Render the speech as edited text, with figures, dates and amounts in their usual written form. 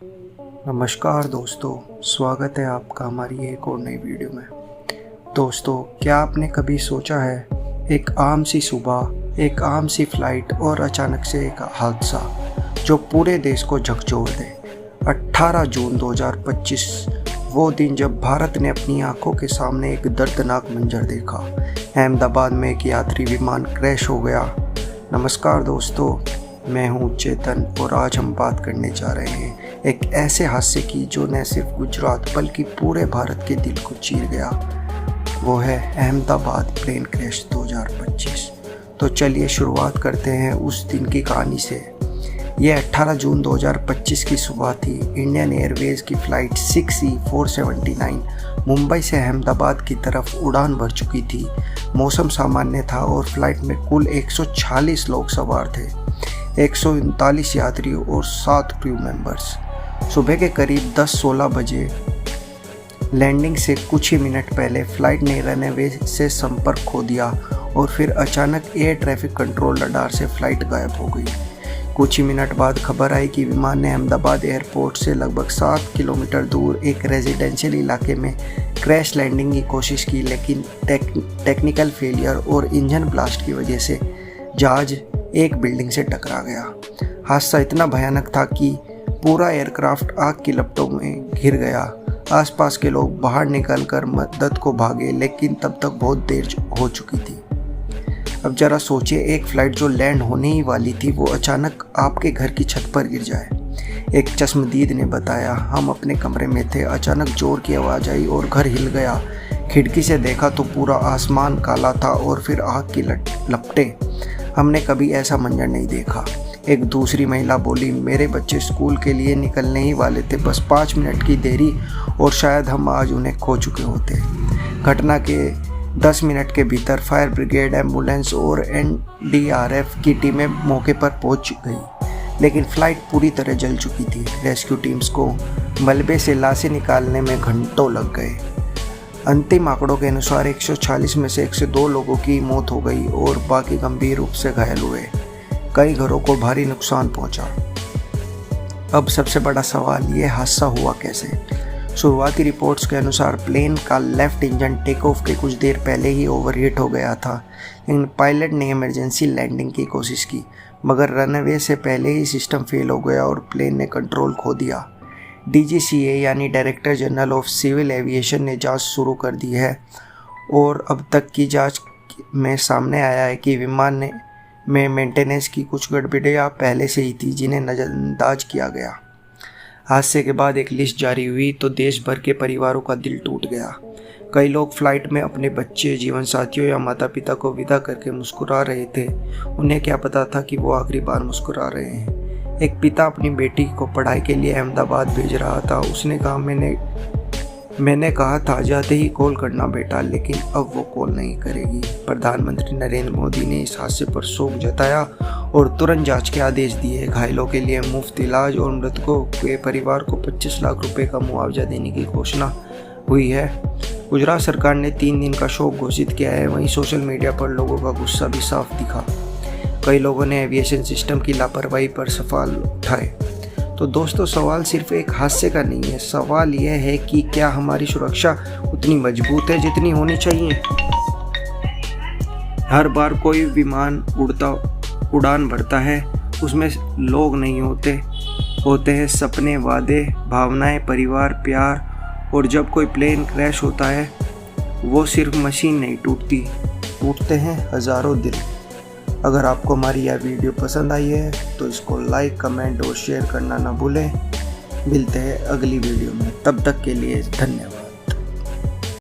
नमस्कार दोस्तों, स्वागत है आपका हमारी एक और नई वीडियो में। दोस्तों, क्या आपने कभी सोचा है, एक आम सी सुबह, एक आम सी फ्लाइट और अचानक से एक हादसा जो पूरे देश को झकझोर दे। 18 जून 2025 वो दिन जब भारत ने अपनी आंखों के सामने एक दर्दनाक मंजर देखा। अहमदाबाद में एक यात्री विमान क्रैश हो गया। नमस्कार दोस्तों, मैं हूं चेतन और आज हम बात करने जा रहे हैं एक ऐसे हादसे की जो न सिर्फ गुजरात बल्कि पूरे भारत के दिल को चीर गया। वो है अहमदाबाद प्लेन क्रैश 2025। तो चलिए शुरुआत करते हैं उस दिन की कहानी से। यह 18 जून 2025 की सुबह थी। इंडियन एयरवेज की फ़्लाइट 6E479 मुंबई से अहमदाबाद की तरफ उड़ान भर चुकी थी। मौसम सामान्य था और फ्लाइट में कुल 140 लोग सवार थे, 139 यात्री और 7 क्रू मेंबर्स। सुबह के करीब 10-16 बजे लैंडिंग से कुछ ही मिनट पहले फ्लाइट ने रनवे से संपर्क खो दिया और फिर अचानक एयर ट्रैफिक कंट्रोल रडार से फ्लाइट गायब हो गई। कुछ ही मिनट बाद खबर आई कि विमान ने अहमदाबाद एयरपोर्ट से लगभग 7 किलोमीटर दूर एक रेजिडेंशियल इलाके में क्रैश लैंडिंग की कोशिश की, लेकिन टेक्निकल फेलियर और इंजन ब्लास्ट की वजह से जहाज एक बिल्डिंग से टकरा गया। हादसा इतना भयानक था कि पूरा एयरक्राफ्ट आग की लपटों में घिर गया। आसपास के लोग बाहर निकलकर मदद को भागे, लेकिन तब तक बहुत देर हो चुकी थी। अब जरा सोचिए, एक फ़्लाइट जो लैंड होने ही वाली थी वो अचानक आपके घर की छत पर गिर जाए। एक चश्मदीद ने बताया, हम अपने कमरे में थे, अचानक ज़ोर की आवाज़ आई और घर हिल गया। खिड़की से देखा तो पूरा आसमान काला था और फिर आग की लपटें। हमने कभी ऐसा मंजर नहीं देखा। एक दूसरी महिला बोली, मेरे बच्चे स्कूल के लिए निकलने ही वाले थे, बस 5 मिनट की देरी और शायद हम आज उन्हें खो चुके होते। घटना के 10 मिनट के भीतर फायर ब्रिगेड, एम्बुलेंस और NDRF की टीमें मौके पर पहुंच गई, लेकिन फ्लाइट पूरी तरह जल चुकी थी। रेस्क्यू टीम्स को मलबे से लाशें निकालने में घंटों लग गए। अंतिम आंकड़ों के अनुसार 140 में से 102 लोगों की मौत हो गई और बाकी गंभीर रूप से घायल हुए। कई घरों को भारी नुकसान पहुंचा। अब सबसे बड़ा सवाल, ये हादसा हुआ कैसे? शुरुआती रिपोर्ट्स के अनुसार प्लेन का लेफ्ट इंजन टेक ऑफ के कुछ देर पहले ही ओवरहीट हो गया था, लेकिन पायलट ने इमरजेंसी लैंडिंग की कोशिश की, मगर रनवे से पहले ही सिस्टम फेल हो गया और प्लेन ने कंट्रोल खो दिया। DGCA यानी director general of civil aviation ने जांच शुरू कर दी है और अब तक की जांच में सामने आया है कि विमान में मेंटेनेंस की कुछ गड़बड़ियां पहले से ही थी, जिन्हें नज़रअंदाज किया गया। हादसे के बाद एक लिस्ट जारी हुई तो देश भर के परिवारों का दिल टूट गया। कई लोग फ्लाइट में अपने बच्चे, जीवन साथियों या माता पिता को विदा करके मुस्कुरा रहे थे। उन्हें क्या पता था कि वो आखिरी बार मुस्कुरा रहे हैं। एक पिता अपनी बेटी को पढ़ाई के लिए अहमदाबाद भेज रहा था। उसने कहा, मैंने कहा था जाते ही कॉल करना बेटा, लेकिन अब वो कॉल नहीं करेगी। प्रधानमंत्री नरेंद्र मोदी ने इस हादसे पर शोक जताया और तुरंत जांच के आदेश दिए। घायलों के लिए मुफ्त इलाज और मृतकों के परिवार को 25 लाख रुपए का मुआवजा देने की घोषणा हुई है। गुजरात सरकार ने 3 दिन का शोक घोषित किया है। वहीं सोशल मीडिया पर लोगों का गुस्सा भी साफ दिखा। कई लोगों ने एविएशन सिस्टम की लापरवाही पर सवाल उठाए। तो दोस्तों, सवाल सिर्फ एक हादसे का नहीं है। सवाल यह है कि क्या हमारी सुरक्षा उतनी मजबूत है जितनी होनी चाहिए? हर बार कोई विमान उड़ान भरता है, उसमें लोग नहीं होते हैं सपने, वादे, भावनाएं, परिवार, प्यार। और जब कोई प्लेन क्रैश होता है, वो सिर्फ मशीन नहीं टूटते हैं हज़ारों दिल। अगर आपको हमारी यह वीडियो पसंद आई है तो इसको लाइक, कमेंट और शेयर करना ना भूलें। मिलते हैं अगली वीडियो में, तब तक के लिए धन्यवाद।